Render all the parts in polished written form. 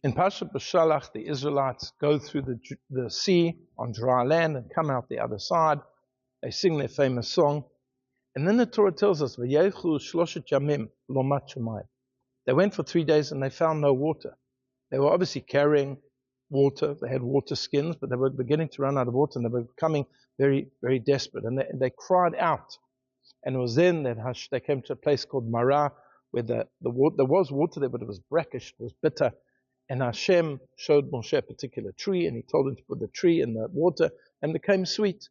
In Parshat Beshalach, the Israelites go through the sea on dry land and come out the other side. They sing their famous song. And then the Torah tells us, "V'yeichlu shloshet yamim lo mat shamayim." They went for 3 days and they found no water. They were obviously carrying water. They had water skins, but they were beginning to run out of water and they were becoming very, very desperate. And they cried out. And it was then that they came to a place called Marah, where there was water there, but it was brackish, it was bitter. And Hashem showed Moshe a particular tree, and he told him to put the tree in the water, and it became sweet.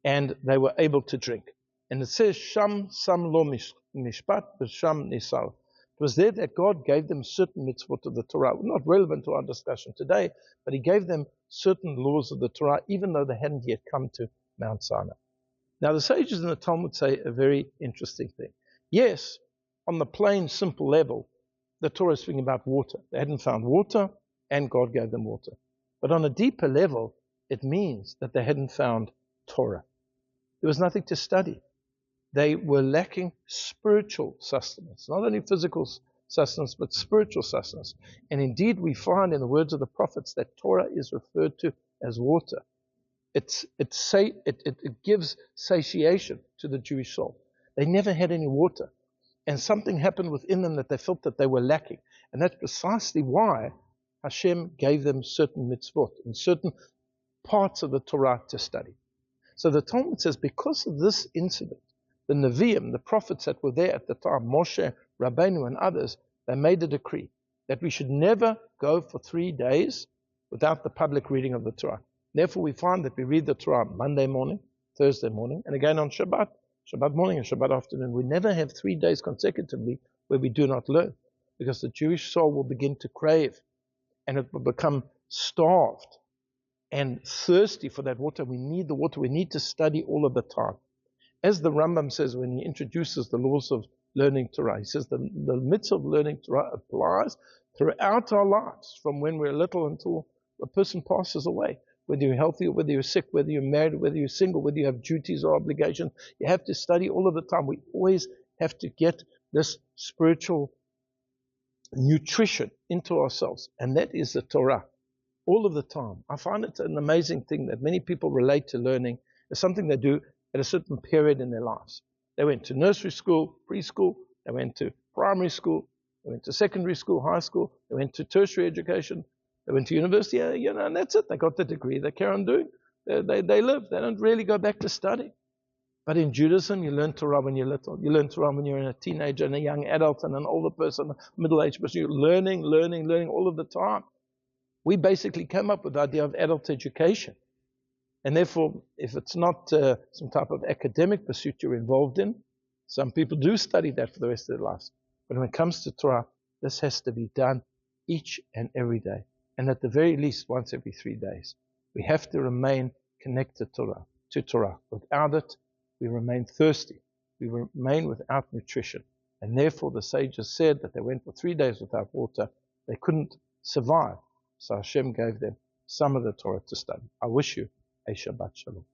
And they were able to drink. And it says, Sham sam lo mishpat, b'sham nisal. It was there that God gave them certain mitzvot of the Torah, not relevant to our discussion today, but he gave them certain laws of the Torah, even though they hadn't yet come to Mount Sinai. Now the sages in the Talmud say a very interesting thing. Yes, on the plain, simple level, the Torah is speaking about water. They hadn't found water, and God gave them water. But on a deeper level, it means that they hadn't found Torah. There was nothing to study. They were lacking spiritual sustenance, not only physical sustenance, but spiritual sustenance. And indeed, we find in the words of the prophets that Torah is referred to as water. It gives satiation to the Jewish soul. They never had any water. And something happened within them that they felt that they were lacking. And that's precisely why Hashem gave them certain mitzvot and certain parts of the Torah to study. So the Talmud says, because of this incident, the Nevi'im, the prophets that were there at the time, Moshe, Rabbeinu, and others, they made a decree that we should never go for 3 days without the public reading of the Torah. Therefore, we find that we read the Torah Monday morning, Thursday morning, and again on Shabbat morning and Shabbat afternoon. We never have 3 days consecutively where we do not learn, because the Jewish soul will begin to crave, and it will become starved and thirsty for that water. We need the water. We need to study all of the time. As the Rambam says when he introduces the laws of learning Torah, he says the mitzvah of learning Torah applies throughout our lives, from when we're little until a person passes away. Whether you're healthy or whether you're sick, whether you're married, whether you're single, whether you have duties or obligations, you have to study all of the time. We always have to get this spiritual nutrition into ourselves, and that is the Torah, all of the time. I find it an amazing thing that many people relate to learning as something they do at a certain period in their lives. They went to nursery school, preschool, they went to primary school, they went to secondary school, high school, they went to tertiary education, they went to university, and that's it. They got the degree, they carry on doing. They live, they don't really go back to study. But in Judaism, you learn Torah when you're little. You learn Torah when you're a teenager and a young adult and an older person, a middle-aged person. You're learning all of the time. We basically came up with the idea of adult education. And therefore, if it's not some type of academic pursuit you're involved in, some people do study that for the rest of their lives. But when it comes to Torah, this has to be done each and every day. And at the very least, once every 3 days. We have to remain connected to Torah. Without it, we remain thirsty. We remain without nutrition. And therefore, the sages said that they went for 3 days without water. They couldn't survive. So Hashem gave them some of the Torah to study. I wish you a Shabbat Shalom.